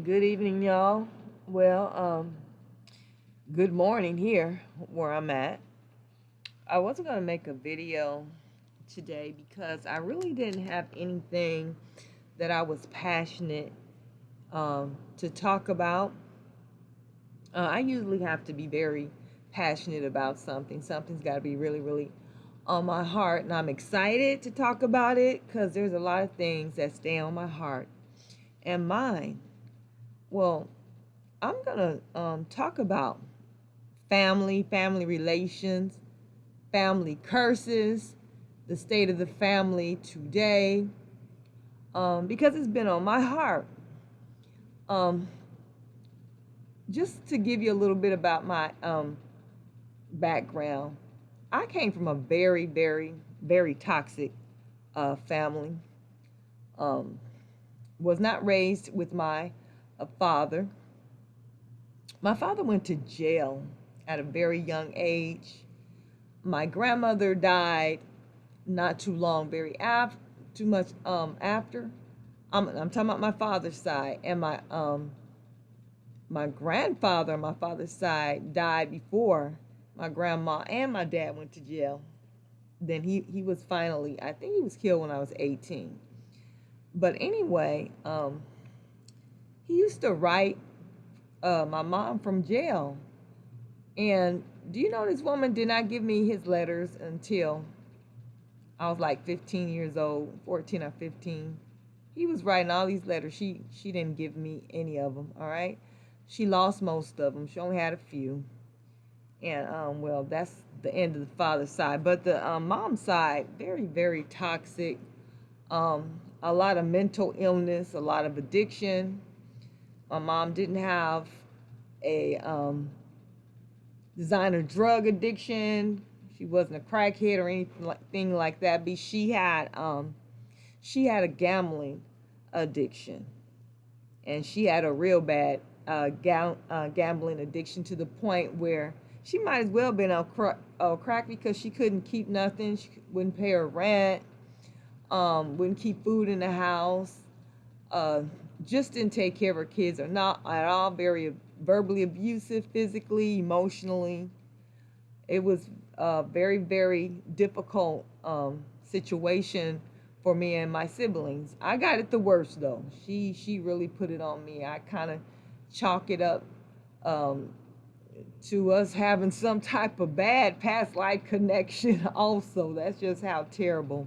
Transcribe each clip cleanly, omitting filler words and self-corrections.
Good evening, y'all. Well, good morning here where I'm at. I wasn't going to make a video today because I really didn't have anything that I was passionate to talk about. I usually have to be very passionate about something. Something's got to be really, really on my heart, and I'm excited to talk about it because there's a lot of things that stay on my heart and mind. Well, I'm going to talk about family relations, family curses, the state of the family today, because it's been on my heart. Um, just to give you a little bit about my background, I came from a very, very, very toxic family. Um, was not raised with my father. My father went to jail at a very young age. My grandmother died not too long, too much after. I'm talking about my father's side, and my grandfather on my father's side died before my grandma and my dad went to jail. Then he was finally, I think he was killed when I was 18. But anyway, he used to write my mom from jail. And do you know this woman did not give me his letters until I was like 15 years old, 14 or 15. He was writing all these letters. She didn't give me any of them, all right? She lost most of them. She only had a few. And well, that's the end of the father's side. But the mom's side, very, very toxic. A lot of mental illness, a lot of addiction. My mom didn't have a designer drug addiction. She wasn't a crackhead or anything like that. But she had a gambling addiction, and she had a real bad gambling addiction to the point where she might as well been on crack because she couldn't keep nothing. She wouldn't pay her rent, wouldn't keep food in the house, uh, just didn't take care of her kids, or not at all. Very verbally abusive, physically, emotionally. It was a very, very difficult situation for me and my siblings. I got it the worst though. She really put it on me. I kind of chalk it up um, to us having some type of bad past life connection. Also, that's just how terrible.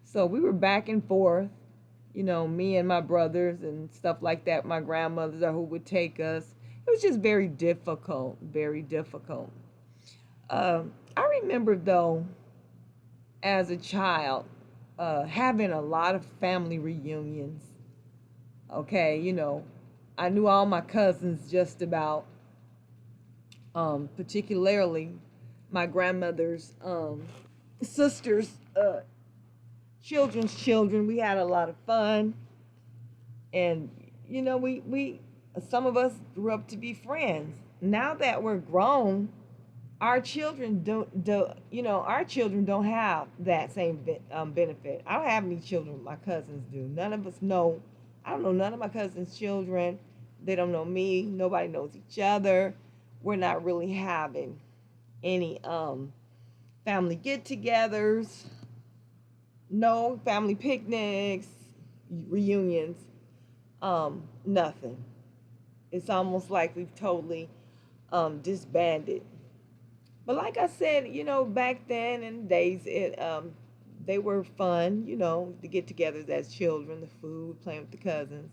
So we were back and forth, me and my brothers and stuff like that. My grandmothers are who would take us. It was just very difficult, very difficult. I remember though, as a child, having a lot of family reunions. Okay, I knew all my cousins just about, particularly my grandmother's sisters, children's children. We had a lot of fun, and we some of us grew up to be friends. Now that we're grown, our children our children don't have that same benefit. I don't have any children. My cousins do. None of us know. I don't know none of my cousins' children. They don't know me. Nobody knows each other. We're not really having any family get-togethers. No family picnics, reunions. Nothing. It's almost like we've totally disbanded. But like I said, back then in the days, they were fun, the get-togethers as children, the food, playing with the cousins.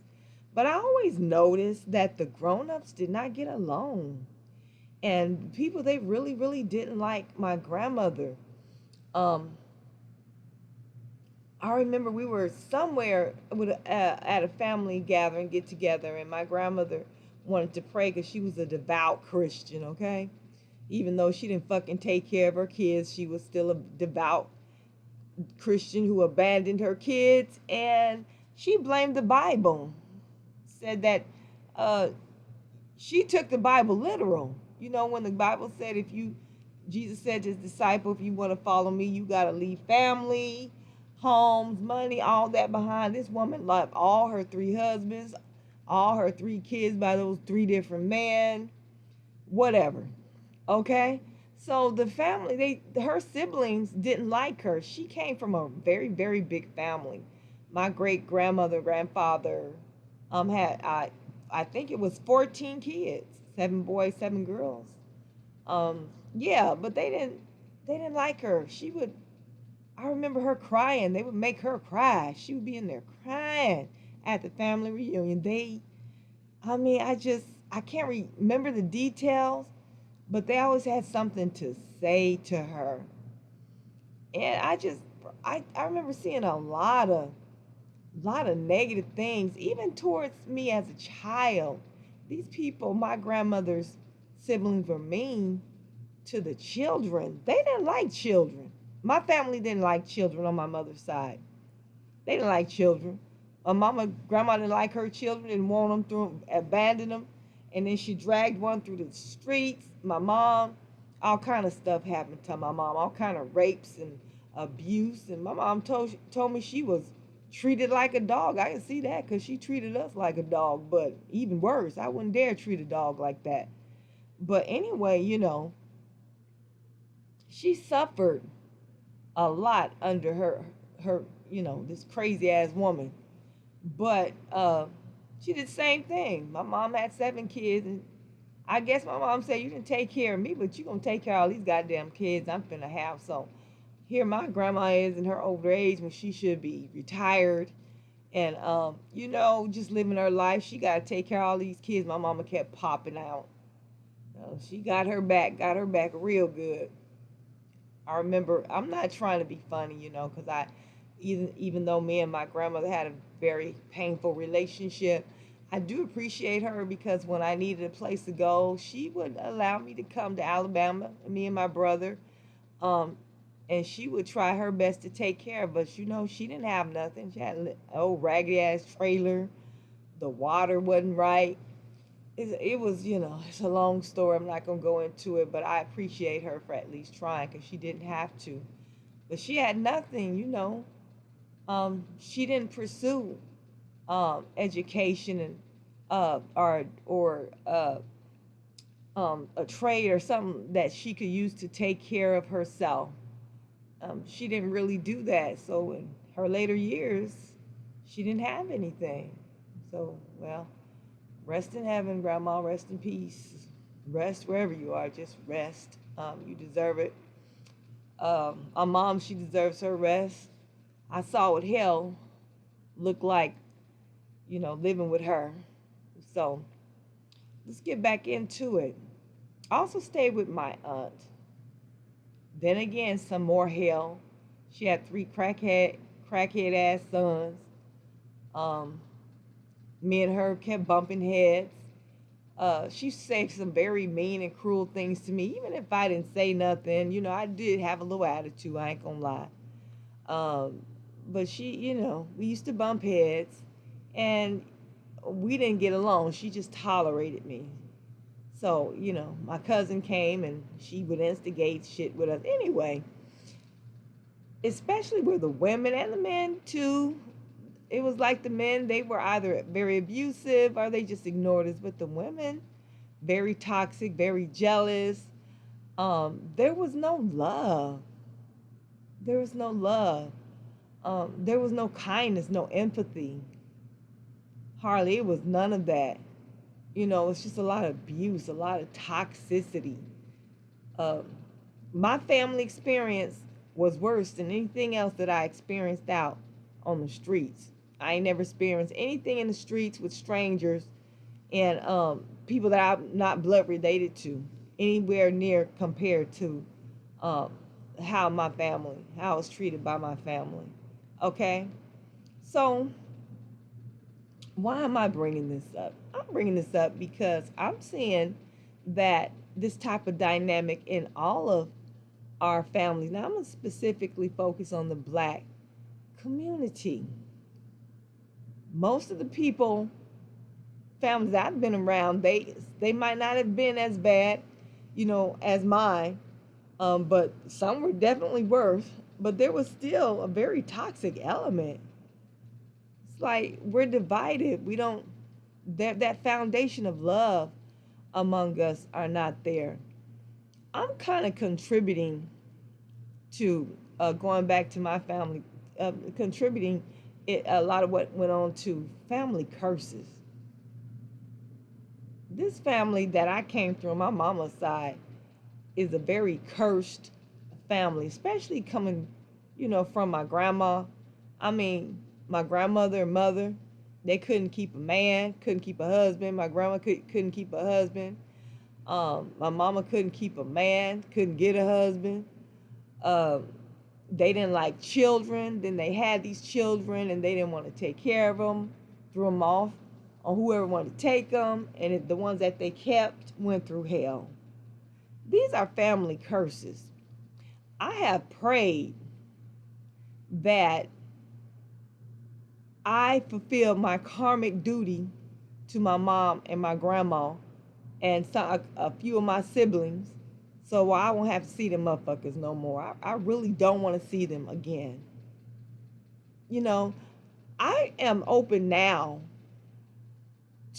But I always noticed that the grown-ups did not get along, and people they really, really didn't like my grandmother. Um, I remember we were somewhere at a family gathering, get together, and my grandmother wanted to pray because she was a devout Christian. Okay, even though she didn't fucking take care of her kids, she was still a devout Christian who abandoned her kids, and she blamed the Bible. Said that uh, she took the Bible literal. When the Bible said, if you, Jesus said to his disciple, if you want to follow me, you got to leave family, homes, money, all that behind. This woman left all her three husbands, all her 3 kids by those 3 different men, whatever. Okay? So the family, her siblings didn't like her. She came from a very, very big family. My great grandmother, grandfather, had I think it was 14 kids, 7 boys, 7 girls. Yeah, but they didn't like her. I remember her crying. They would make her cry. She would be in there crying at the family reunion. I mean, I can't remember the details, but they always had something to say to her. And I remember seeing a lot of negative things, even towards me as a child. These people, my grandmother's siblings, were mean to the children. They didn't like children. My family didn't like children on my mother's side. They didn't like children. Grandma didn't like her children, didn't want them, abandoned them. And then she dragged one through the streets. My mom, all kind of stuff happened to my mom, all kind of rapes and abuse. And my mom told me she was treated like a dog. I can see that because she treated us like a dog, but even worse, I wouldn't dare treat a dog like that. But anyway, she suffered a lot under her this crazy ass woman. But she did the same thing. My mom had 7 kids, and I guess my mom said, you didn't take care of me, but you gonna take care of all these goddamn kids I'm finna have. So here my grandma is in her older age when she should be retired, and just living her life. She gotta take care of all these kids. My mama kept popping out. She got her back real good. I remember, I'm not trying to be funny, because even though me and my grandmother had a very painful relationship, I do appreciate her because when I needed a place to go, she would allow me to come to Alabama, me and my brother, um, and she would try her best to take care of us. She didn't have nothing. She had an old raggedy ass trailer. The water wasn't right. It was, it's a long story. I'm not going to go into it, but I appreciate her for at least trying because she didn't have to. But she had nothing. She didn't pursue education and a trade or something that she could use to take care of herself. She didn't really do that. So in her later years, she didn't have anything. So, well, rest in heaven, Grandma. Rest in peace. Rest wherever you are. Just rest. You deserve it. My mom, she deserves her rest. I saw what hell looked like, living with her. So let's get back into it. I also stayed with my aunt. Then again, some more hell. She had 3 crackhead ass sons. Um, Me and her kept bumping heads. She said some very mean and cruel things to me. Even if I didn't say nothing, I did have a little attitude. I ain't gonna lie. Um, but she, we used to bump heads, and we didn't get along. She just tolerated me. So, my cousin came and she would instigate shit with us. Anyway, especially with the women and the men too. It was like the men, they were either very abusive or they just ignored us. But the women, very toxic, very jealous. There was no love. There was no love. There was no kindness, no empathy. Hardly, it was none of that. It's just a lot of abuse, a lot of toxicity. Um, my family experience was worse than anything else that I experienced out on the streets. I ain't never experienced anything in the streets with strangers and people that I'm not blood related to, anywhere near compared to um, how I was treated by my family. Okay? So, why am I bringing this up? I'm bringing this up because I'm seeing that this type of dynamic in all of our families. Now, I'm going to specifically focus on the black community. Most of the people, families I've been around, they might not have been as bad, as mine, but some were definitely worse. But there was still a very toxic element. It's like we're divided. that foundation of love among us are not there. I'm kind of contributing to going back to my family, contributing a lot of what went on to family curses. This family that I came through on my mama's side is a very cursed family, especially coming, from my grandma. I mean, my grandmother and mother, they couldn't keep a man, couldn't keep a husband. My grandma couldn't keep a husband. My mama couldn't keep a man, couldn't get a husband. Um, they didn't like children. Then they had these children and they didn't want to take care of them, threw them off on whoever wanted to take them. And the ones that they kept went through hell. These are family curses. I have prayed that I fulfill my karmic duty to my mom and my grandma and a few of my siblings, so I won't have to see them motherfuckers no more. I really don't want to see them again. You know, I am open now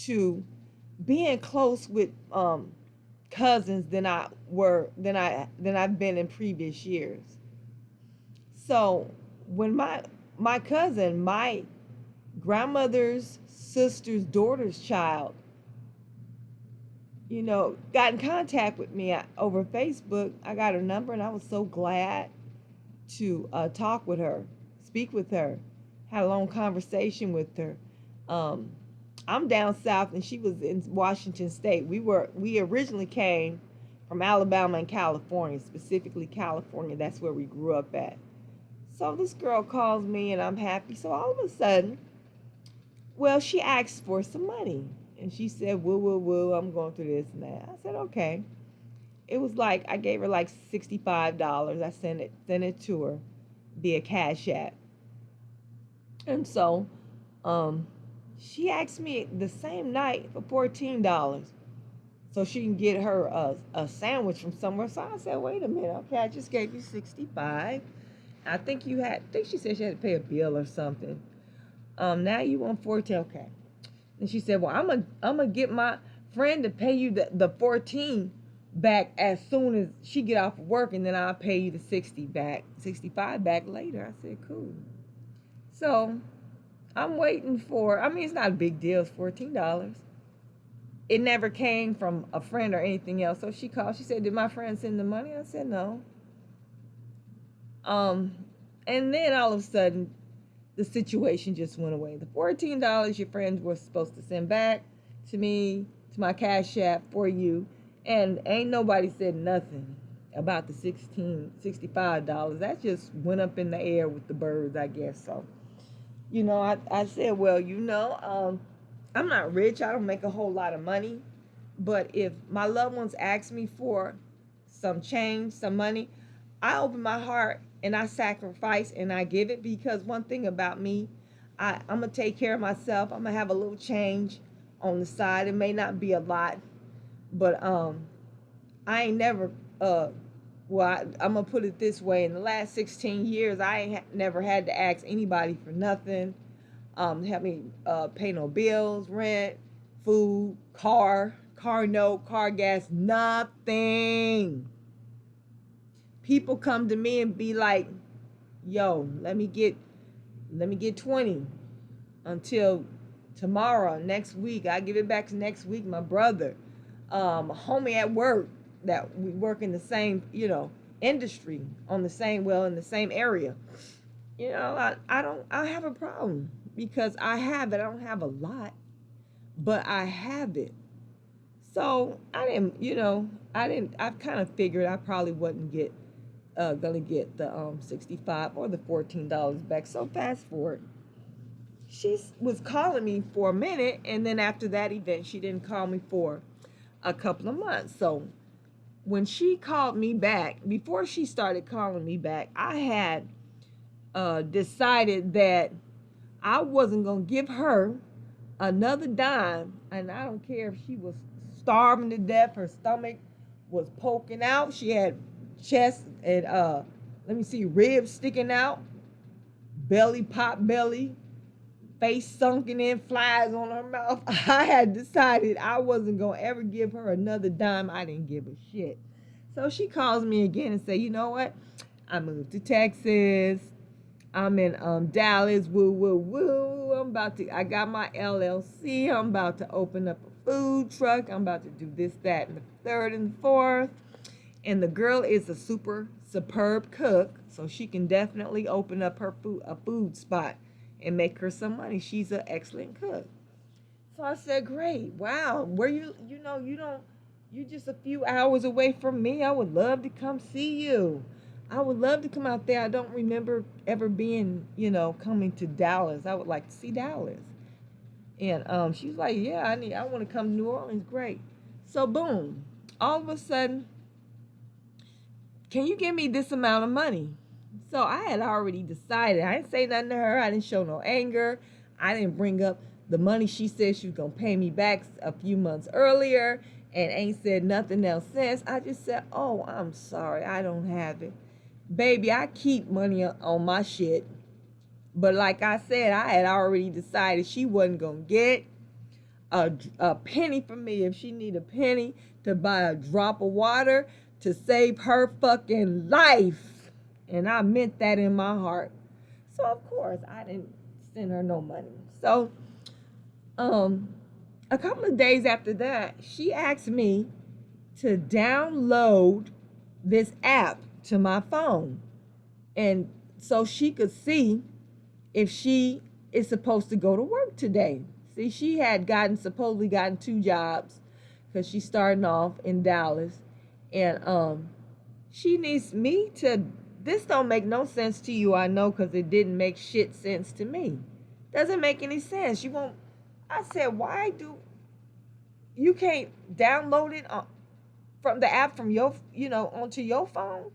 to being close with cousins than I've been in previous years. So when my cousin, my grandmother's sister's daughter's child, got in contact with me over Facebook. I got her number and I was so glad to talk with her, speak with her, had a long conversation with her. I'm down south and she was in Washington State. We originally came from Alabama and California, specifically California. That's where we grew up at. So this girl calls me and I'm happy. So all of a sudden, well, she asked for some money. And she said, woo, I'm going through this and that. I said, okay. It was like, I gave her like $65. I sent it to her via Cash App. And so, she asked me the same night for $14 so she can get her a sandwich from somewhere. So I said, wait a minute. Okay, I just gave you 65. I think she said she had to pay a bill or something. Now you want 14. Okay. And she said, well, I'm gonna get my friend to pay you the 14 back as soon as she get off of work, and then I'll pay you the 65 back later. I said, cool. So I'm waiting it's not a big deal, it's $14. It never came from a friend or anything else. So she called, she said, did my friend send the money? I said, no. And then all of a sudden, the situation just went away. The $14 your friends were supposed to send back to me, to my Cash App for you, and ain't nobody said nothing about the $65. That just went up in the air with the birds, I guess. So, I said, well, I'm not rich. I don't make a whole lot of money. But if my loved ones ask me for some change, some money, I open my heart and I sacrifice and I give it, because one thing about me, I'm going to take care of myself. I'm going to have a little change on the side. It may not be a lot, but I ain't never, I'm going to put it this way. In the last 16 years, I ain't never had to ask anybody for nothing. Help me pay no bills, rent, food, car note, car gas, nothing. People come to me and be like, yo, let me get 20 until tomorrow, next week. I give it back to next week. My brother, a homie at work that we work in the same, industry in the same area. I have a problem because I have it. I don't have a lot, but I have it. So I kind of figured I probably wouldn't gonna get the 65 or the $14 back. So fast forward, she was calling me for a minute, and then after that event, she didn't call me for a couple of months. So when she called me back, before she started calling me back, I had decided that I wasn't gonna give her another dime, and I don't care if she was starving to death, her stomach was poking out, she had chest and ribs sticking out, belly, pot belly, face sunken in, flies on her mouth. I had decided I wasn't going to ever give her another dime. I didn't give a shit. So she calls me again and say, you know what? I moved to Texas. I'm in Dallas. Woo, woo, woo. I got my LLC. I'm about to open up a food truck. I'm about to do this, that, and the third and the fourth. And the girl is a superb cook, so she can definitely open up a food spot and make her some money. She's an excellent cook. So I said, great, wow, where you just a few hours away from me. I would love to come see you. I would love to come out there. I don't remember ever being, coming to Dallas. I would like to see Dallas. And she was like, yeah, I want to come to New Orleans. Great. So boom, all of a sudden, can you give me this amount of money? So I had already decided. I didn't say nothing to her. I didn't show no anger. I didn't bring up the money she said she was going to pay me back a few months earlier and ain't said nothing else since. I just said, oh, I'm sorry. I don't have it. Baby, I keep money on my shit. But like I said, I had already decided she wasn't going to get a penny from me. If she need a penny to buy a drop of water to save her fucking life. And I meant that in my heart. So of course I didn't send her no money. So a couple of days after that, she asked me to download this app to my phone. And so she could see if she is supposed to go to work today. See, she had supposedly gotten 2 jobs because she's starting off in Dallas. And she needs me to, this don't make no sense to you, I know, because it didn't make shit sense to me. Doesn't make any sense. I said, why you can't download it from the app from your, onto your phone?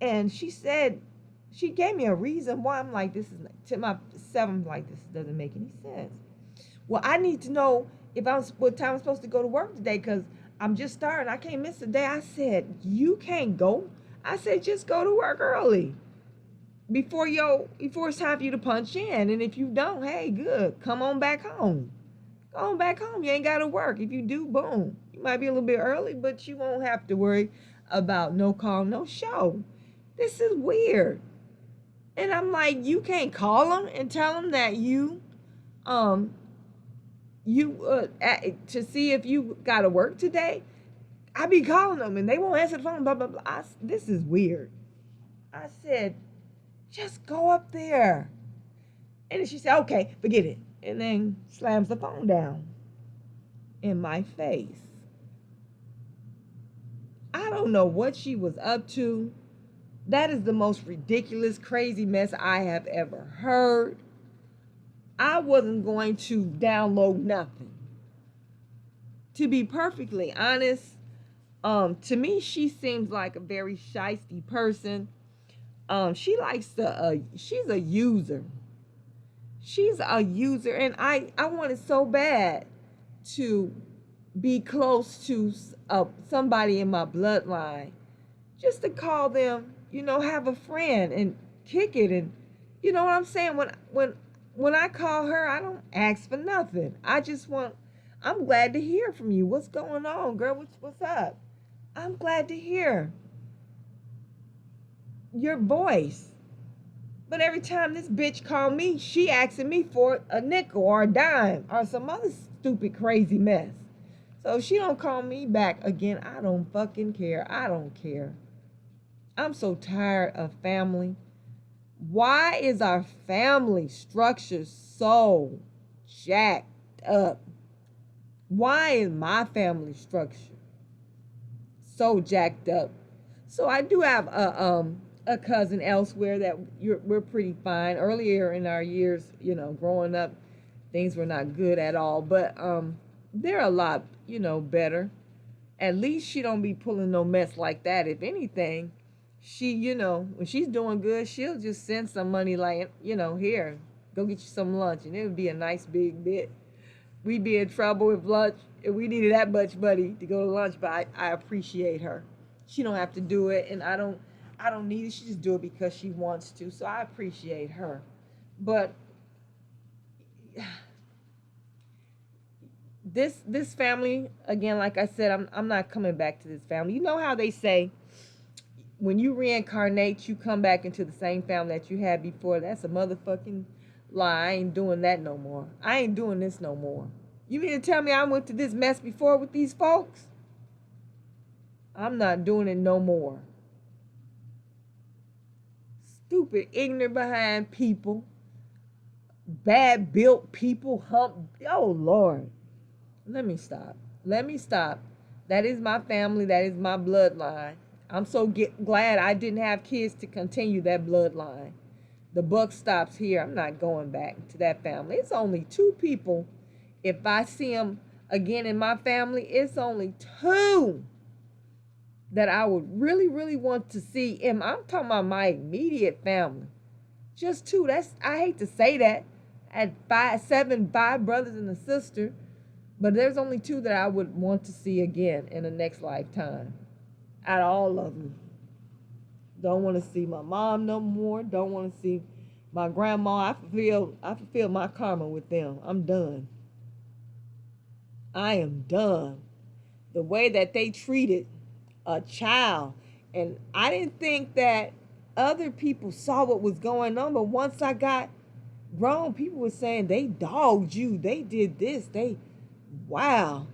And she said, she gave me a reason why. I'm like, to myself, I'm like, this doesn't make any sense. Well, I need to know what time I'm supposed to go to work today, because I'm just starting. I can't miss a day. I said, you can't go. I said, just go to work early before it's time for you to punch in. And if you don't, hey, good. Come on back home. Go on back home. You ain't got to work. If you do, boom. You might be a little bit early, but you won't have to worry about no call, no show. This is weird. And I'm like, you can't call them and tell them that to see if you got to work today. I be calling them and they won't answer the phone, blah, blah, blah. This is weird. I said, just go up there. And then she said, okay, forget it. And then slams the phone down in my face. I don't know what she was up to. That is the most ridiculous, crazy mess I have ever heard. I wasn't going to download nothing. To be perfectly honest, to me, she seems like a very shisty person. She likes she's a user. She's a user, and I wanted so bad to be close to somebody in my bloodline, just to call them, have a friend and kick it, and you know what I'm saying. When I call her, I don't ask for nothing. I'm glad to hear from you. What's going on, girl? What's up? I'm glad to hear your voice. But every time this bitch call me, she asking me for a nickel or a dime or some other stupid crazy mess. So if she don't call me back again, I don't fucking care. I don't care. I'm so tired of family. Why is our family structure so jacked up? Why is my family structure so jacked up? So I do have a cousin elsewhere that we're pretty fine. Earlier in our years, growing up, things were not good at all. But they're a lot, better. At least she don't be pulling no mess like that. If anything, she, when she's doing good, she'll just send some money like, here, go get you some lunch. And it would be a nice big bit. We'd be in trouble with lunch if we needed that much money to go to lunch, but I appreciate her. She don't have to do it, and I don't need it. She just do it because she wants to, so I appreciate her. But this family, again, like I said, I'm not coming back to this family. You know how they say when you reincarnate, you come back into the same family that you had before? That's a motherfucking lie. I ain't doing that no more. I ain't doing this no more. You mean to tell me I went to this mess before with these folks? I'm not doing it no more. Stupid, ignorant behind people, bad built people, oh Lord. Let me stop. Let me stop. That is my family. That is my bloodline. I'm so glad I didn't have kids to continue that bloodline. The buck stops here. I'm not going back to that family. It's only two people. If I see them again in my family, it's only two that I would really, really want to see. And I'm talking about my immediate family. Just two. I hate to say that. I had five brothers and a sister. But there's only two that I would want to see again in the next lifetime. Out of all of them. Don't want to see my mom no more. Don't want to see my grandma. I fulfill my karma with them. I'm done. I am done. The way that they treated a child. And I didn't think that other people saw what was going on. But once I got grown, people were saying they dogged you. They did this. Wow.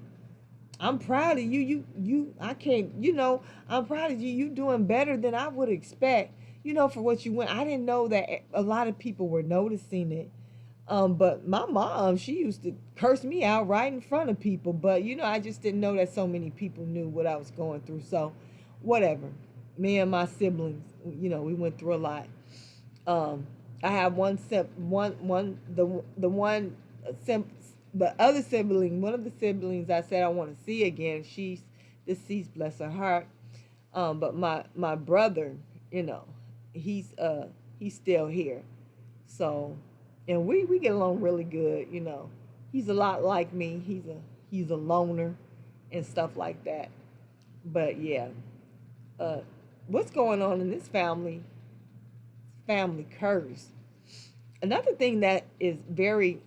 I'm proud of you. I'm proud of you. You doing better than I would expect, for what you went. I didn't know that a lot of people were noticing it. But my mom, she used to curse me out right in front of people. But, I just didn't know that so many people knew what I was going through. So, whatever. Me and my siblings, we went through a lot. I have the other sibling, one of the siblings I said I want to see again. She's deceased, bless her heart. But my brother, he's still here. So, and we get along really good. He's a lot like me. He's a loner and stuff like that. But yeah, what's going on in this family curse. Another thing that is very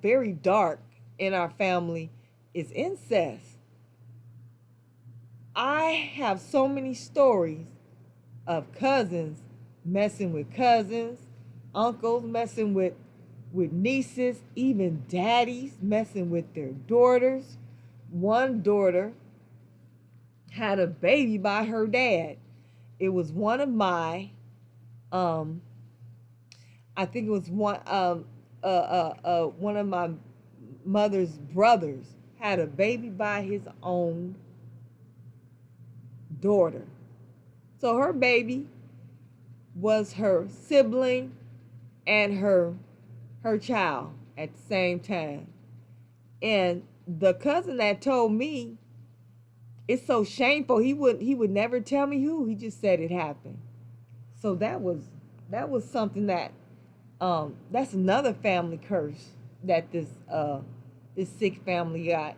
very dark in our family is incest. I have so many stories of cousins messing with cousins, uncles messing with nieces, even daddies messing with their daughters. One daughter had a baby by her dad. It was one of my I think it was one of my mother's brothers had a baby by his own daughter. So her baby was her sibling and her child at the same time. And the cousin that told me, it's so shameful. He would never tell me who. He just said it happened. So that was something that that's another family curse that this sick family got.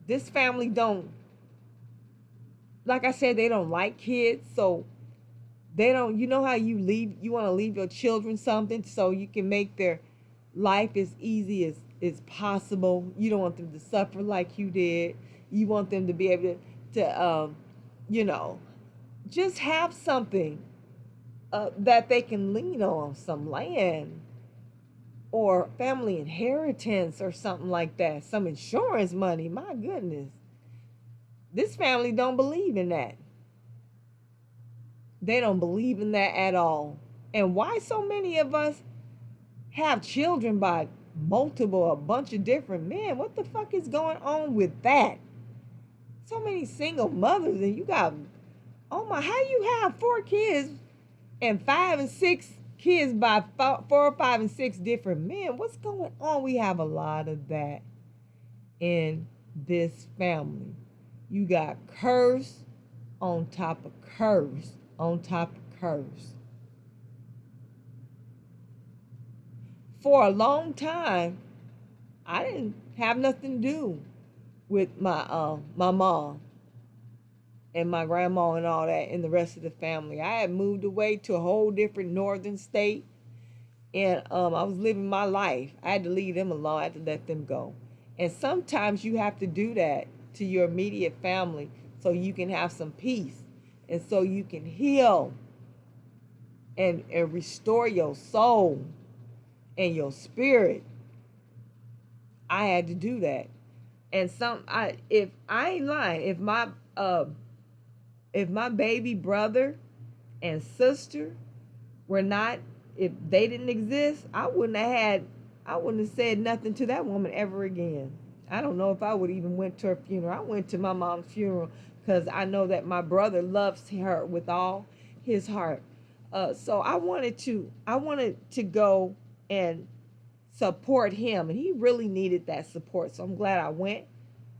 This family don't, like I said, they don't like kids, so they don't. You know how you want to leave your children something so you can make their life as easy as possible. You don't want them to suffer like you did. You want them to be able to just have something that they can lean on, some land or family inheritance or something like that, some insurance money. My goodness. This family don't believe in that. They don't believe in that at all. And why so many of us have children by a bunch of different men? What the fuck is going on with that? So many single mothers, and you got, oh my, how you have 4 kids and 5 and 6 kids by 4 or 5 and 6 different men? What's going on? We have a lot of that in this family. You got curse on top of curse on top of curse. For a long time, I didn't have nothing to do with my mom. and my grandma and all that and the rest of the family. I had moved away to a whole different northern state, and I was living my life. I had to leave them alone. I had to let them go. And sometimes you have to do that to your immediate family so you can have some peace and so you can heal and restore your soul and your spirit. I had to do that. And if I ain't lying, if my baby brother and sister were not, if they didn't exist, I wouldn't have said nothing to that woman ever again. I don't know if I would even went to her funeral. I went to my mom's funeral because I know that my brother loves her with all his heart. So I wanted to go and support him, and he really needed that support. So I'm glad I went.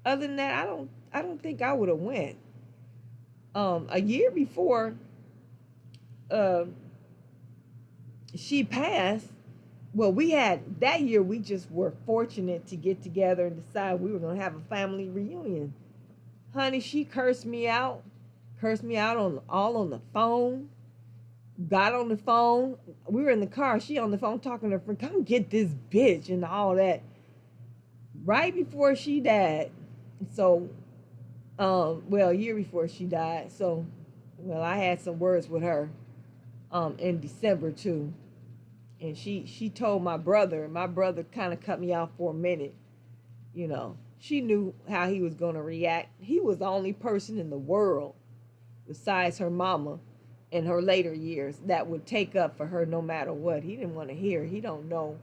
Other than that, I don't think I would have went. A year before she passed, well, we had that year, we just were fortunate to get together and decide we were going to have a family reunion. Honey, she cursed me out on the phone. Got on the phone. We were in the car. She on the phone talking to her friend, come get this bitch and all that. Right before she died. So, well, a year before she died. So, well, I had some words with her in December too. And she told my brother kind of cut me off for a minute. You know, she knew how he was going to react. He was the only person in the world besides her mama in her later years that would take up for her no matter what. He didn't want to hear. He don't know.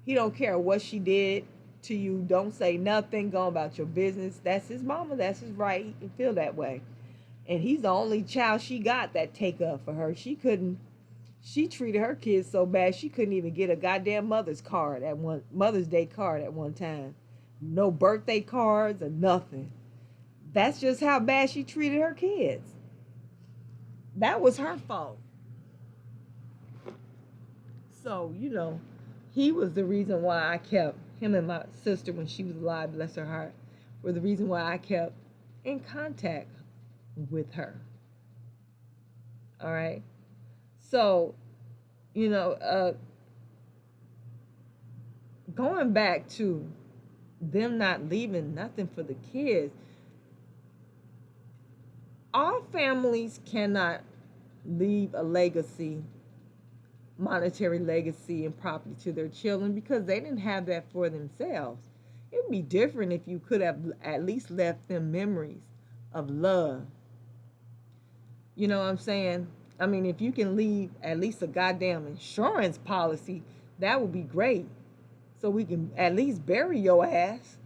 He don't care what she did to you. Don't say nothing. Go about your business. That's his mama. That's his right. He can feel that way. And he's the only child she got that take up for her. She treated her kids so bad she couldn't even get a goddamn Mother's Day card at one time. No birthday cards or nothing. That's just how bad she treated her kids. That was her fault. So, you know, he was the reason why I kept him and my sister when she was alive, bless her heart, were the reason why I kept in contact with her. All right. So, you know, going back to them not leaving nothing for the kids, all families cannot leave a legacy, monetary legacy and property to their children because they didn't have that for themselves. It would be different if you could have at least left them memories of love. You know what I'm saying? I mean, if you can leave at least a goddamn insurance policy, that would be great. So we can at least bury your ass.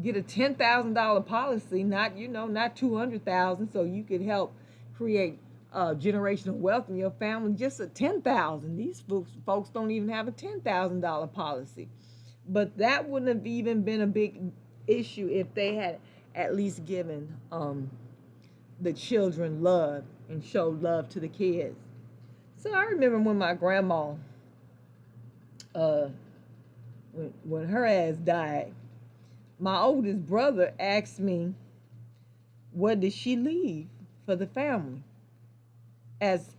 Get a $10,000 policy, not $200,000, so you could help create generational wealth in your family. Just a $10,000. These folks don't even have a $10,000 policy. But that wouldn't have even been a big issue if they had at least given the children love and showed love to the kids. So I remember when my grandma, when her ass died, my oldest brother asked me, what did she leave for the family? As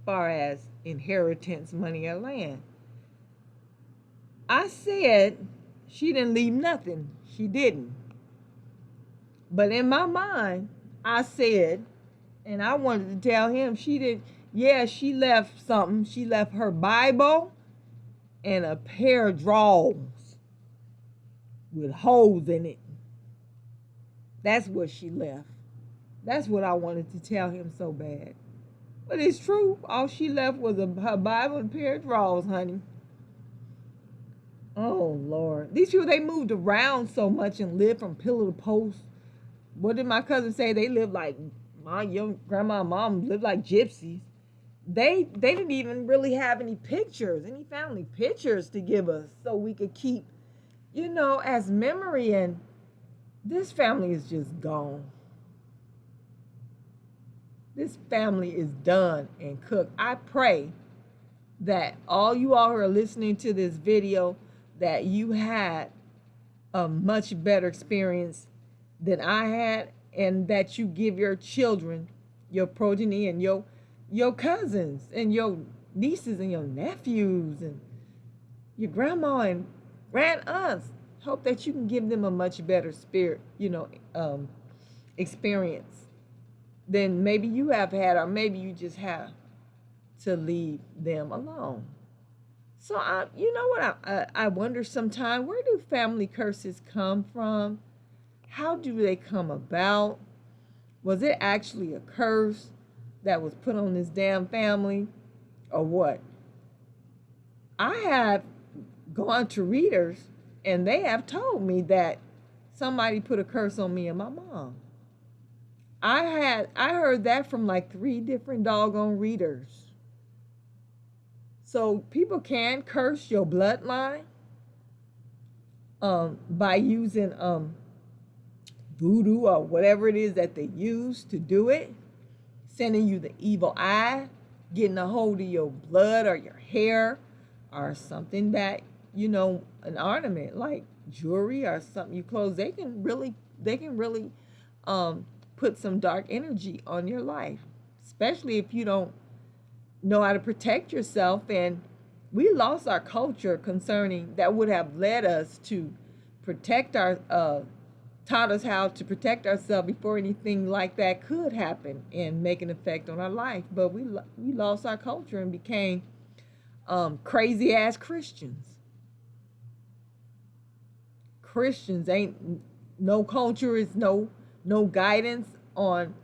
far as inheritance, money, or land. I said, she didn't leave nothing. She didn't. But in my mind, I said, and I wanted to tell him she did. Yeah, she left something. She left her Bible and a pair of drawers with holes in it. That's what she left. That's what I wanted to tell him so bad. But it's true. All she left was her Bible and a pair of drawers, honey. Oh, Lord. These people, they moved around so much and lived from pillar to post. What did my cousin say? They lived like, my young grandma and mom lived like gypsies. They didn't even really have any pictures, any family pictures to give us so we could keep, as memory. And this family is just gone. This family is done and cooked. I pray that all you all who are listening to this video, that you had a much better experience than I had, and that you give your children, your progeny, and your cousins and your nieces and your nephews and your grandma and grand aunts. Hope that you can give them a much better spirit, experience than maybe you have had, or maybe you just have to leave them alone. So I wonder sometimes, where do family curses come from? How do they come about? Was it actually a curse that was put on this damn family, or what? I have gone to readers and they have told me that somebody put a curse on me and my mom. I heard that from like 3 different doggone readers. So people can curse your bloodline by using voodoo or whatever it is that they use to do it, sending you the evil eye, getting a hold of your blood or your hair or something that, an ornament like jewelry or something you clothes. They can really put some dark energy on your life, especially if you don't know how to protect yourself. And we lost our culture concerning that would have led us to protect our taught us how to protect ourselves before anything like that could happen and make an effect on our life. But we lost our culture and became crazy ass Christians. Christians ain't no culture, is no guidance on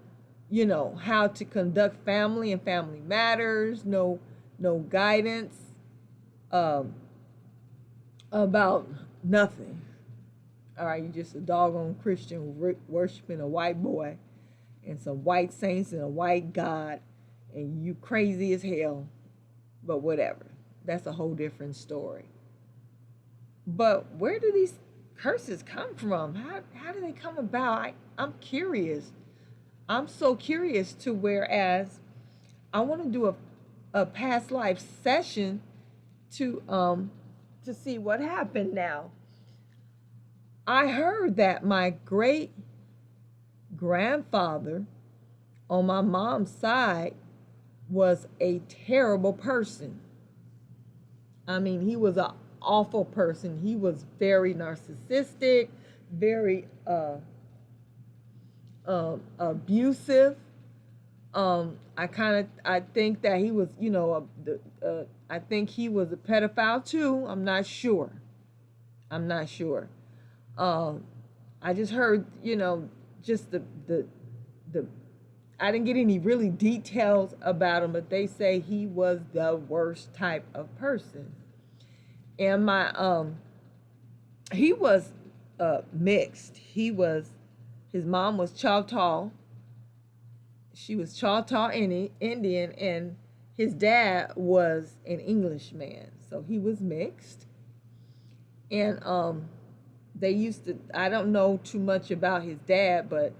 how to conduct family and family matters. No guidance about nothing. All right, you're just a doggone Christian worshiping a white boy and some white saints and a white God, and you crazy as hell. But whatever, that's a whole different story. But where do these curses come from? How do they come about? I'm curious. I'm so curious to whereas I want to do a past life session to see what happened now. I heard that my great grandfather on my mom's side was a terrible person. I mean, he was an awful person. He was very narcissistic, very abusive. I think that he was, I think he was a pedophile too. I'm not sure. I just heard, just the I didn't get any really details about him, but they say he was the worst type of person. And he was mixed. His mom was Choctaw. She was Choctaw Indian, and his dad was an Englishman. So he was mixed. And they used to, I don't know too much about his dad, but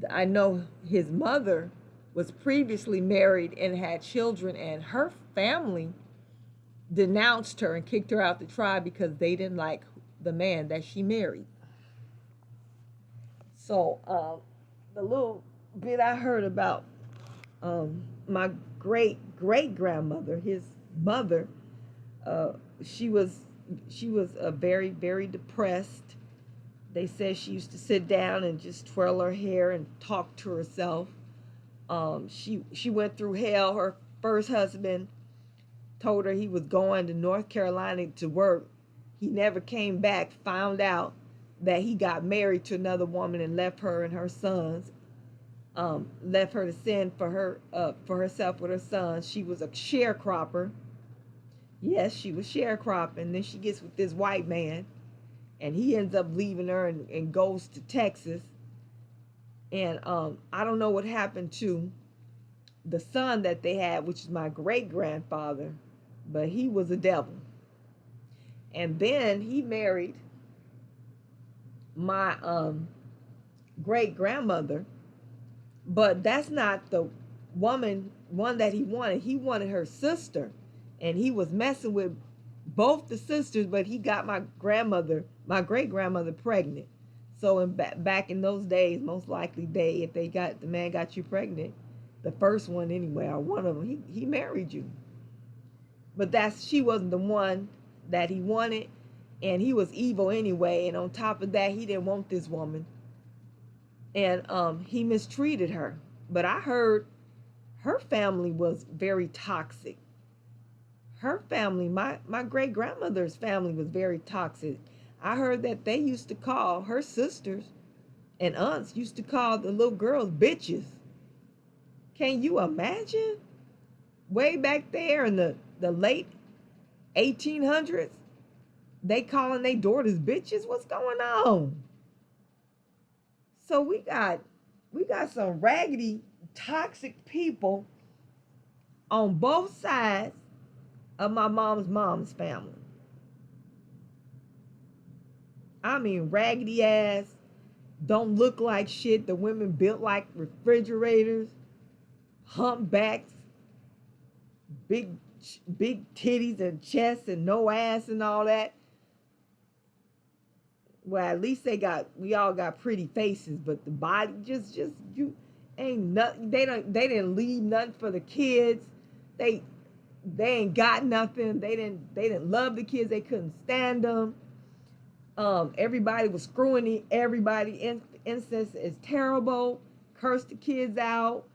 I know his mother was previously married and had children, and her family denounced her and kicked her out the tribe because they didn't like the man that she married. So the little bit I heard about my great grandmother, his mother, she was very, very depressed. They said she used to sit down and just twirl her hair and talk to herself. She went through hell. Her first husband told her he was going to North Carolina to work. He never came back, found out that he got married to another woman and left her and her sons. Left her to send for herself with her sons. She was a sharecropper. Yes, she was sharecropping. Then she gets with this white man, and he ends up leaving her and goes to Texas. And I don't know what happened to the son that they had, which is my great-grandfather, but he was a devil. And then he married my great-grandmother, but that's not the one that he wanted. He wanted her sister, and he was messing with both the sisters, but he got my great-grandmother pregnant. So back in those days, most likely if the man got you pregnant, the first one anyway, or one of them, he married you. But she wasn't the one that he wanted, and he was evil anyway. And on top of that, he didn't want this woman, and he mistreated her. But I heard her family was very toxic. Her family, my great grandmother's family, was very toxic. I heard that they used to call her sisters and aunts used to call the little girls bitches. Can you imagine? Way back there in the late 1800s, they calling their daughters bitches. What's going on? So we got some raggedy, toxic people on both sides of my mom's family. I mean, raggedy ass, don't look like shit. The women built like refrigerators, humpbacks, big titties and chests and no ass and all that. Well, at least we all got pretty faces, but the body just you ain't nothing. They didn't leave nothing for the kids. They ain't got nothing. They didn't love the kids. They couldn't stand them. Everybody was screwing everybody. Incest is terrible. Curse the kids out.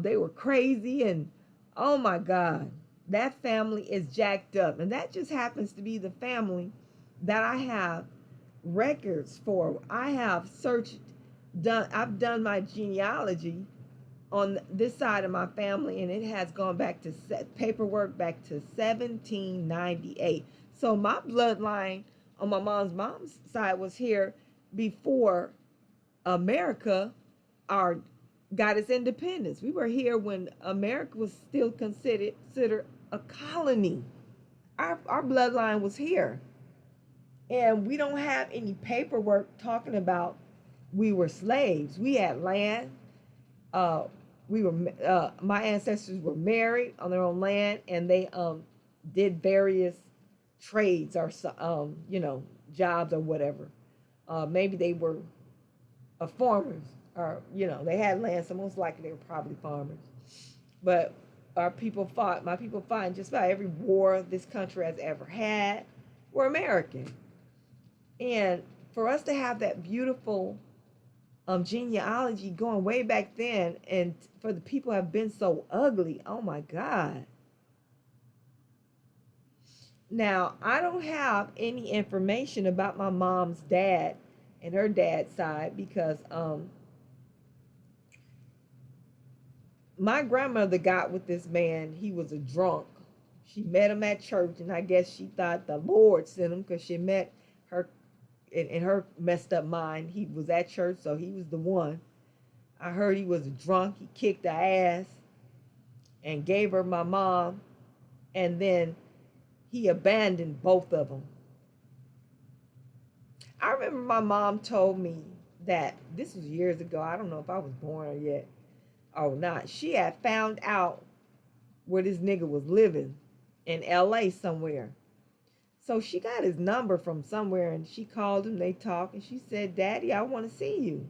They were crazy, and oh my God, that family is jacked up. And that just happens to be the family that I have records for. I have I've done my genealogy on this side of my family, and it has gone back to paperwork back to 1798. So my bloodline on my mom's side was here before America got its independence. We were here when America was still considered a colony. Our bloodline was here. And we don't have any paperwork talking about we were slaves. We had land. My ancestors were married on their own land, and they did various trades or jobs or whatever. Maybe they were farmers, or they had land, so most likely they were probably farmers. But my people fought in just about every war this country has ever had. Were American. And for us to have that beautiful genealogy going way back then, and for the people have been so ugly, oh my God. Now, I don't have any information about my mom's dad and her dad's side because my grandmother got with this man. He was a drunk. She met him at church, and I guess she thought the Lord sent him because she met her in her messed up mind. He was at church, so he was the one. I heard he was a drunk. He kicked her ass and gave her my mom, and then he abandoned both of them. I remember my mom told me that this was years ago. I don't know if I was born yet or not. She had found out where this nigga was living in LA somewhere. So she got his number from somewhere, and she called him. They talked, and she said, "Daddy, I want to see you."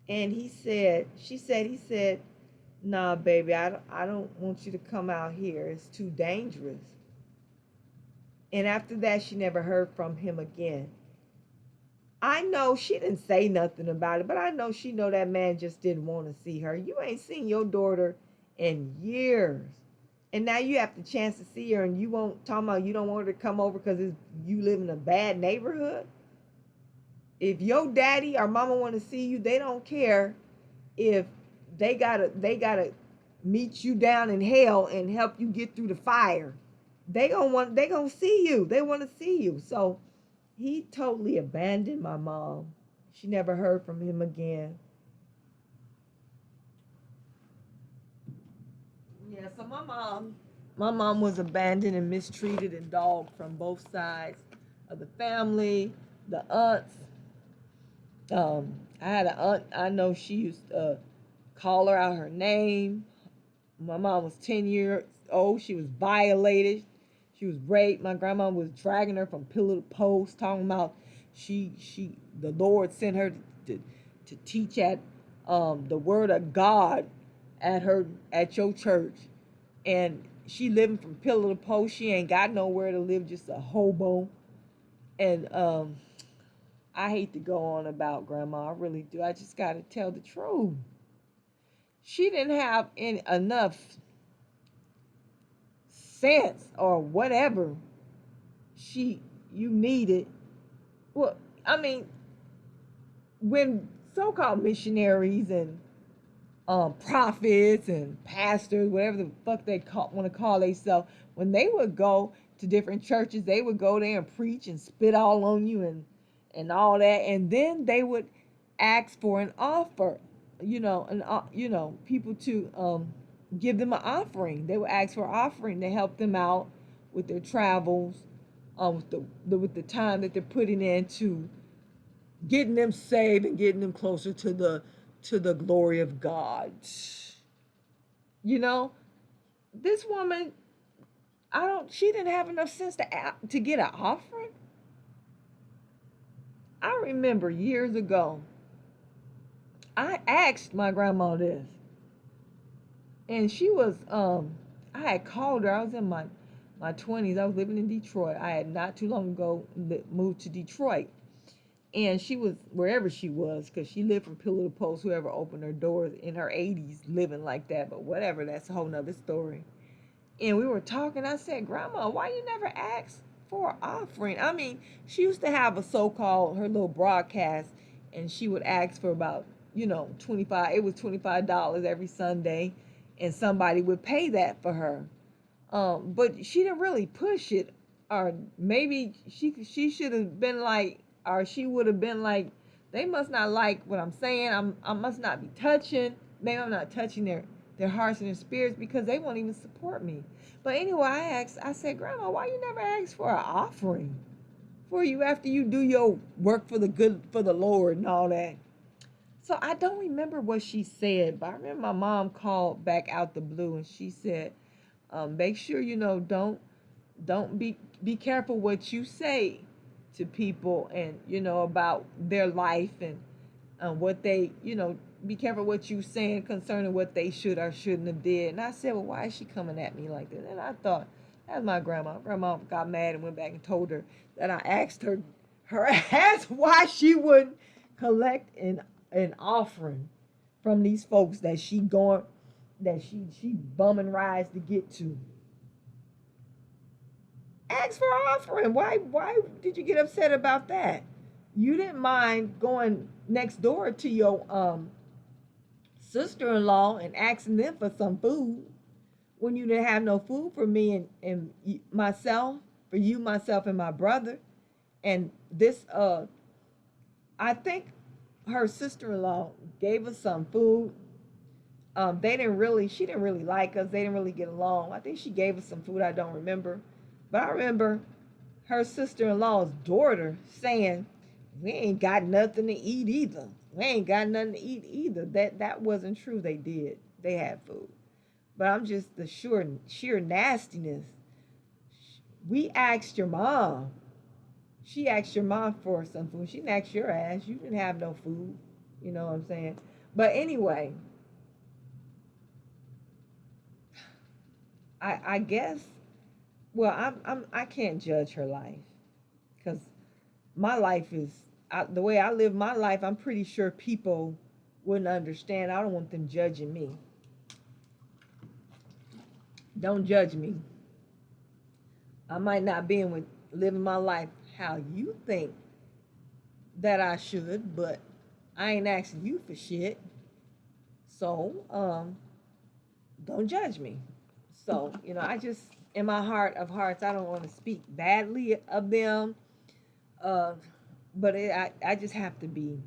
And he said, "Nah, baby, I don't want you to come out here. It's too dangerous." And after that, she never heard from him again. I know she didn't say nothing about it, but I know she know that man just didn't want to see her. You ain't seen your daughter in years. And now you have the chance to see her, and you won't talk about you don't want her to come over because you live in a bad neighborhood. If your daddy or mama want to see you, they don't care if they gotta meet you down in hell and help you get through the fire. They gonna see you. They want to see you. So he totally abandoned my mom. She never heard from him again. Yeah, so my mom was abandoned and mistreated and dogged from both sides of the family. The aunts. I had an aunt, I know she used to call her out her name. My mom was 10 years old. She was violated. She was raped. My grandma was dragging her from pillar to post, talking about The Lord sent her to teach at the Word of God at your church, and she living from pillar to post. She ain't got nowhere to live, just a hobo. And I hate to go on about grandma, I really do. I just got to tell the truth. She didn't have enough sense or whatever you needed. Well, I mean, when so-called missionaries and prophets and pastors, whatever the fuck they want to call themselves, when they would go to different churches, they would go there and preach and spit all on you and all that, and then they would ask for an offer, people to give them an offering. They would ask for an offering to help them out with their travels, with the time that they're putting into getting them saved and getting them closer to the glory of God. You know, this woman, she didn't have enough sense to get an offering. I remember years ago, I asked my grandma this, and she was, I had called her. I was in my 20s. I was living in Detroit. I had not too long ago moved to Detroit. And she was wherever she was, because she lived from pillar to post, whoever opened her doors in her 80s living like that. But whatever, that's a whole nother story. And we were talking. I said, Grandma, why you never ask for an offering? I mean, she used to have a so-called, her little broadcast, and she would ask for about, 25. It was $25 every Sunday, and somebody would pay that for her. But she didn't really push it, or maybe she should have been like, or she would have been like, they must not like what I'm saying. I must not be touching. Maybe I'm not touching their hearts and their spirits, because they won't even support me. But anyway, I said, Grandma, why you never ask for an offering for you after you do your work for the Lord and all that? So I don't remember what she said, but I remember my mom called back out the blue, and she said, make sure don't be careful what you say to people, and about their life, and what they be careful what you saying concerning what they should or shouldn't have did. And I said, well, why is she coming at me like that? And I thought, that's my grandma. Grandma got mad and went back and told her that I asked her ass why she wouldn't collect an offering from these folks that she bumming rides to get to. Ask for an offering. Why did you get upset about that? You didn't mind going next door to your sister-in-law and asking them for some food when you didn't have no food for me and myself, for you, myself, and my brother. And this I think her sister-in-law gave us some food. She didn't really like us. They didn't really get along. I think she gave us some food. I don't remember. But I remember her sister-in-law's daughter saying, we ain't got nothing to eat either. We ain't got nothing to eat either. That wasn't true. They did. They had food. But I'm just the sheer nastiness. We asked your mom. She asked your mom for some food. She didn't ask your ass. You didn't have no food. You know what I'm saying? But anyway, I guess, well, I can't judge her life, because my life is, the way I live my life, I'm pretty sure people wouldn't understand. I don't want them judging me. Don't judge me. I might not be living my life how you think that I should, but I ain't asking you for shit. So, don't judge me. So, I just, in my heart of hearts, I don't want to speak badly of them. But I just have to be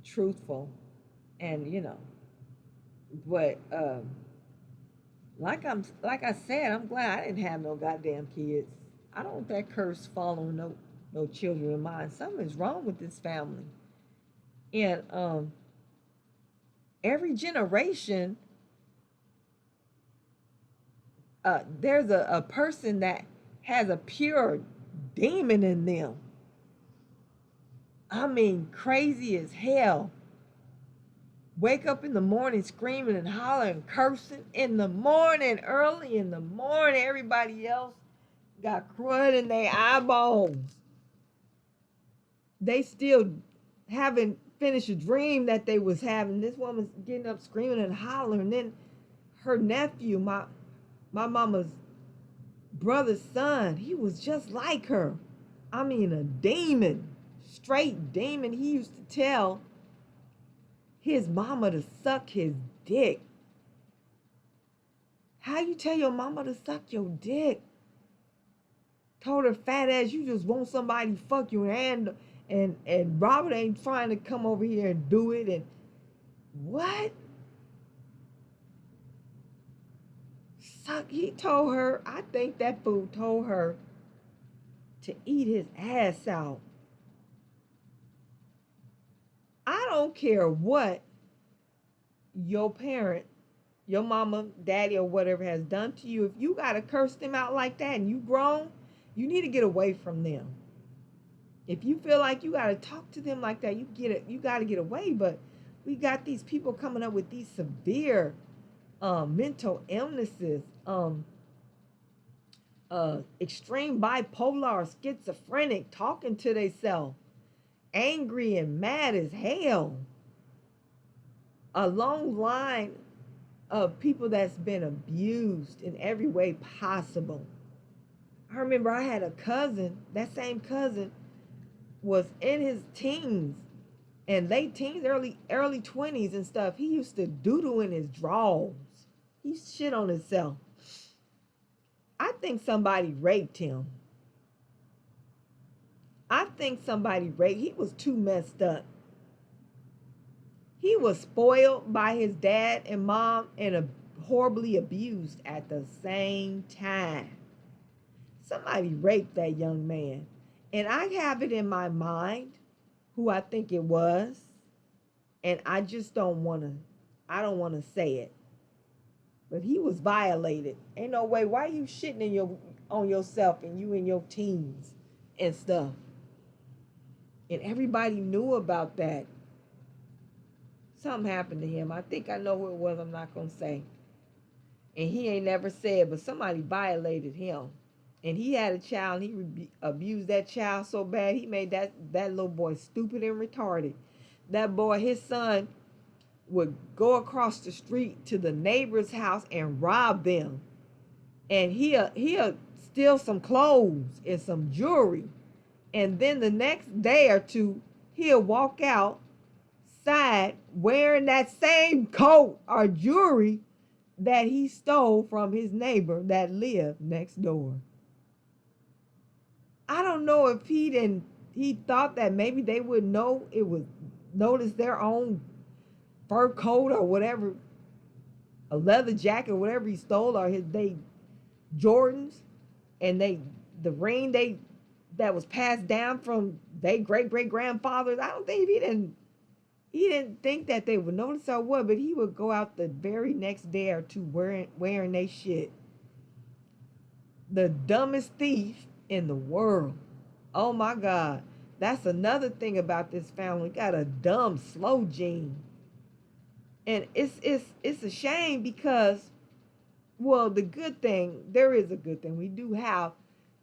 truthful, and but like I said, I'm glad I didn't have no goddamn kids. I don't want that curse following no children of mine. Something's wrong with this family, and every generation, there's a person that has a pure demon in them. I mean, crazy as hell. Wake up in the morning screaming and hollering, cursing in the morning, early in the morning. Everybody else got crud in their eyeballs. They still haven't finished a dream that they was having. This woman's getting up screaming and hollering. And then her nephew, my mama's brother's son, he was just like her. I mean, a demon, straight demon. He used to tell his mama to suck his dick. How you tell your mama to suck your dick? Told her fat ass, you just want somebody to fuck you, and Robert ain't trying to come over here and do it. And what? Suck? He told her, I think that fool told her to eat his ass out. I don't care what your parent, your mama, daddy, or whatever has done to you. If you gotta curse them out like that and you grown, you need to get away from them. If you feel like you gotta talk to them like that, you gotta get away. But we got these people coming up with these severe mental illnesses, extreme bipolar or schizophrenic, talking to themselves, angry and mad as hell. A long line of people that's been abused in every way possible. I remember I had a cousin, that same cousin was in his teens and late teens, early 20s and stuff. He used to doodle in his drawers. He shit on himself. I think somebody raped him. He was too messed up. He was spoiled by his dad and mom and horribly abused at the same time. Somebody raped that young man. And I have it in my mind who I think it was. And I just don't want to say it. But he was violated. Ain't no way. Why are you shitting on yourself and you in your teens and stuff? And everybody knew about that. Something happened to him. I think I know who it was. I'm not going to say. And he ain't never said, but somebody violated him. And he had a child, and he abused that child so bad, he made that little boy stupid and retarded. That boy, his son, would go across the street to the neighbor's house and rob them. And he'll steal some clothes and some jewelry. And then the next day or two, he'll walk outside wearing that same coat or jewelry that he stole from his neighbor that lived next door. I don't know if he thought that maybe they would notice their own fur coat or whatever, a leather jacket, whatever he stole, or they Jordans, and the ring that was passed down from their great grandfathers. I don't think he didn't think that they would notice or what, but he would go out the very next day or two wearing they shit. The dumbest thief in the world. Oh my God. That's another thing about this family. Got a dumb, slow gene. And it's a shame because, well, there is a good thing. We do have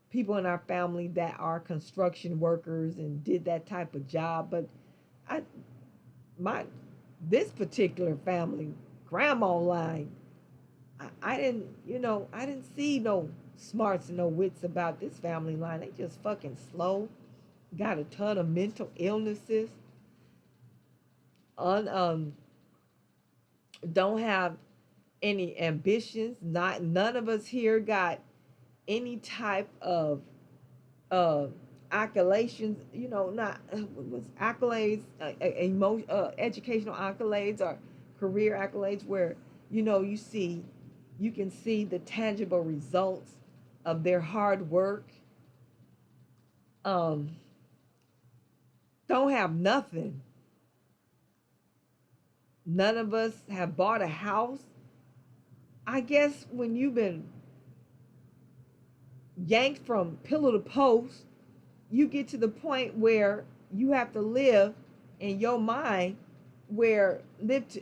people in our family that are construction workers and did that type of job. But this particular family, grandma line, I didn't see no smarts and no wits about this family line. They just fucking slow, got a ton of mental illnesses, don't have any ambitions. None of us here got any type of accolations, not what's accolades, educational accolades or career accolades where you can see the tangible results of their hard work. Don't have nothing. None of us have bought a house. I guess when you've been yanked from pillar to post, you get to the point where you have to live in your mind where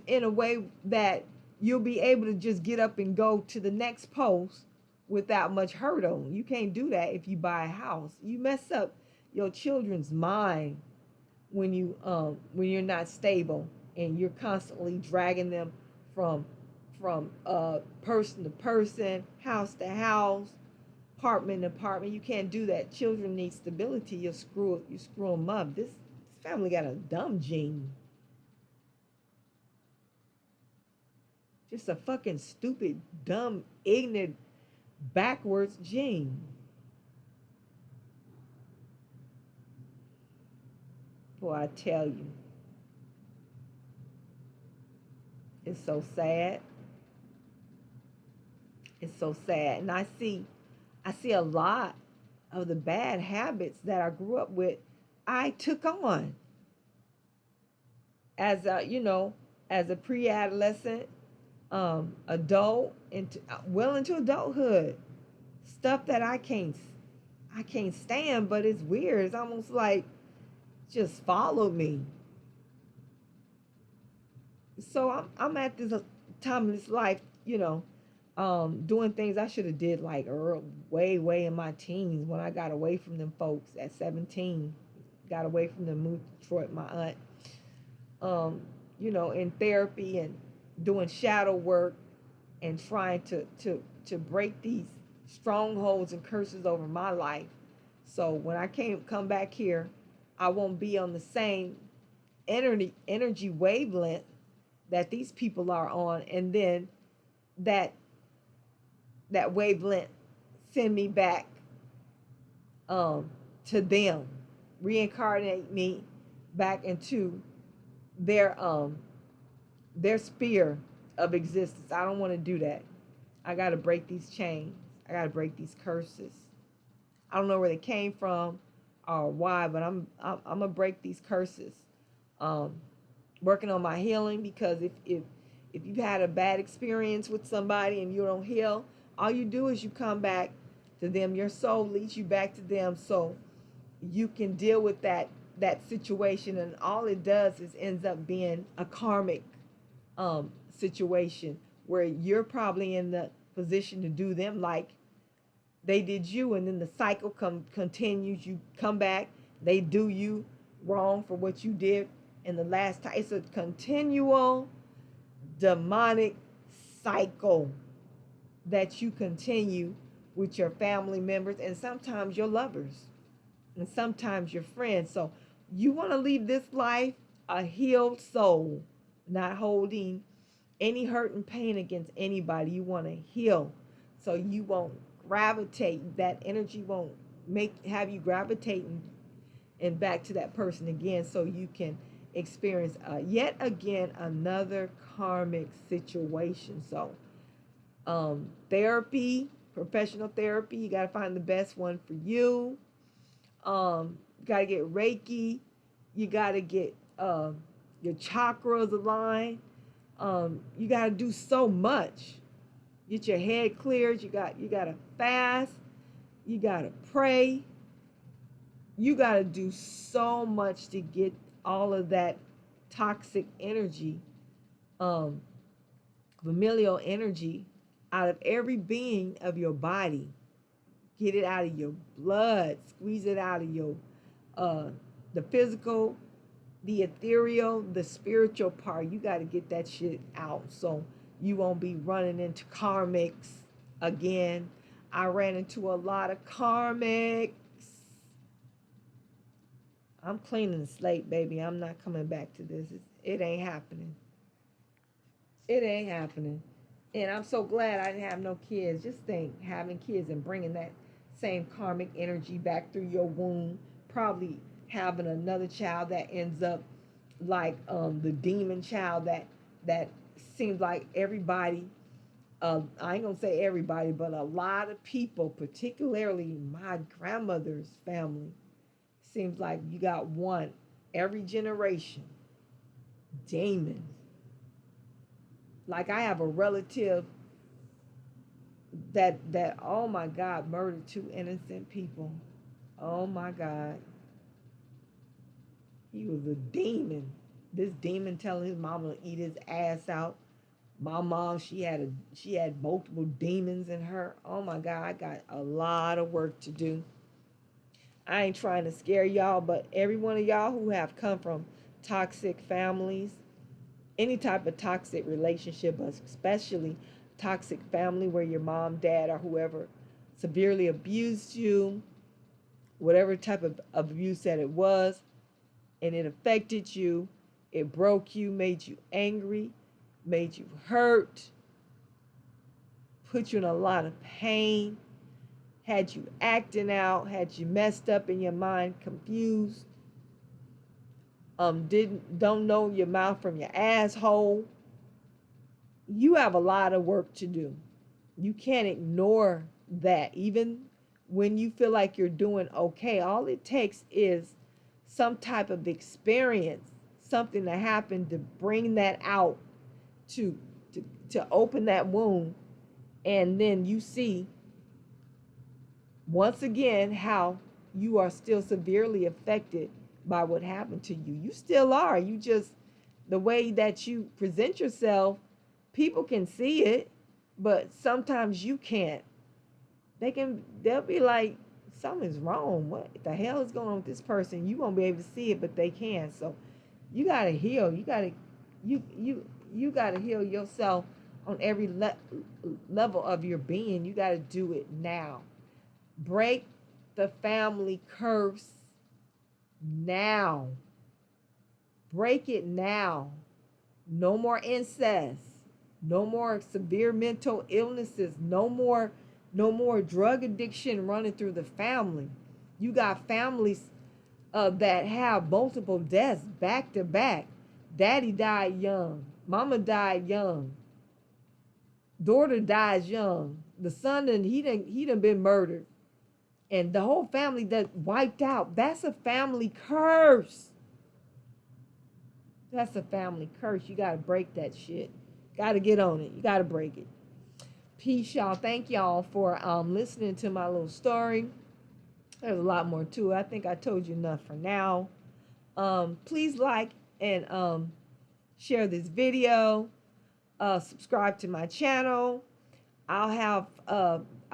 in a way that you'll be able to just get up and go to the next post without much hurt on. You can't do that if you buy a house. You mess up your children's mind when you're not stable and you're constantly dragging them from person to person, house to house, apartment to apartment. You can't do that. Children need stability. You screw them up. This family got a dumb gene. Just a fucking stupid, dumb, ignorant, backwards gene. Boy, I tell you, it's so sad. It's so sad. And I see a lot of the bad habits that I grew up with. I took on as a, as a pre-adolescent, adult, into well into adulthood. Stuff that I can't stand, but it's weird. It's almost like just followed me. So I'm at this time in this life, doing things I should have did like way in my teens when I got away from them folks at 17. Got away from them, moved to Detroit, my aunt. In therapy and doing shadow work and trying to break these strongholds and curses over my life. So when I come back here, I won't be on the same energy wavelength that these people are on, and then that wavelength send me back to them, reincarnate me back into their sphere of existence. I don't want to do that. I got to break these chains. I got to break these curses. I don't know where they came from or why, but I'm gonna break these curses. Working on my healing, because if you've had a bad experience with somebody and you don't heal, all you do is you come back to them. Your soul leads you back to them so you can deal with that situation, and all it does is ends up being a karmic situation where you're probably in the position to do them like they did you, and then the cycle continues. You come back, they do you wrong for what you did in the last time. It's a continual demonic cycle that you continue with your family members and sometimes your lovers and sometimes your friends. So you want to leave this life a healed soul, not holding any hurt and pain against anybody. You want to heal so you won't gravitate. That energy won't have you gravitating and back to that person again, so you can experience yet again another karmic situation. So therapy, professional therapy, you got to find the best one for you. You got to get Reiki. You got to get your chakras aligned. You got to do so much. Get your head cleared. You got to fast. You got to pray. You got to do so much to get all of that toxic energy, familial energy, out of every being of your body. Get it out of your blood. Squeeze it out of your the physical, the ethereal, the spiritual part. You got to get that shit out so you won't be running into karmics again. I ran into a lot of karmics. I'm cleaning the slate, baby. I'm not coming back to this. It ain't happening. It ain't happening. And I'm so glad I didn't have no kids. Just think, having kids and bringing that same karmic energy back through your womb. Probably having another child that ends up like the demon child that seems like everybody, I ain't gonna say everybody, but a lot of people, particularly my grandmother's family, seems like you got one every generation. Demons. Like I have a relative that oh my God, murdered two innocent people. Oh my God. He was a demon. This demon telling his mama to eat his ass out. My mom, she had multiple demons in her. Oh my God, I got a lot of work to do. I ain't trying to scare y'all, but every one of y'all who have come from toxic families, any type of toxic relationship, but especially toxic family where your mom, dad, or whoever severely abused you, whatever type of abuse that it was, and it affected you, it broke you, made you angry, made you hurt, put you in a lot of pain, had you acting out, had you messed up in your mind, confused, don't know your mouth from your asshole. You have a lot of work to do. You can't ignore that. Even when you feel like you're doing okay, all it takes is some type of experience, something to happen to bring that out, to to open that wound, and then you see once again how you are still severely affected by what happened to you. You still are. You just, the way that you present yourself, people can see it, but sometimes you can't. They'll be like, something's wrong. What the hell is going on with this person? You won't be able to see it, but they can. So you gotta heal. You gotta heal yourself on every level of your being. You gotta do it now. Break the family curse now. Break it now. No more incest. No more severe mental illnesses. No more drug addiction running through the family. You got families that have multiple deaths back to back. Daddy died young. Mama died young. Daughter dies young. The son, he done been murdered. And the whole family that wiped out. That's a family curse. That's a family curse. You got to break that shit. Got to get on it. You got to break it. Peace, y'all. Thank y'all for listening to my little story. There's a lot more to it. I think I told you enough for now. Please like and share this video. Subscribe to my channel.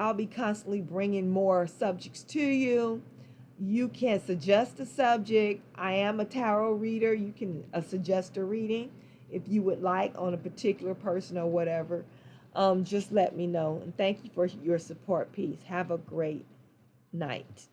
I'll be constantly bringing more subjects to you. You can suggest a subject. I am a tarot reader. You can suggest a reading if you would like on a particular person or whatever. Just let me know. And thank you for your support. Peace. Have a great night.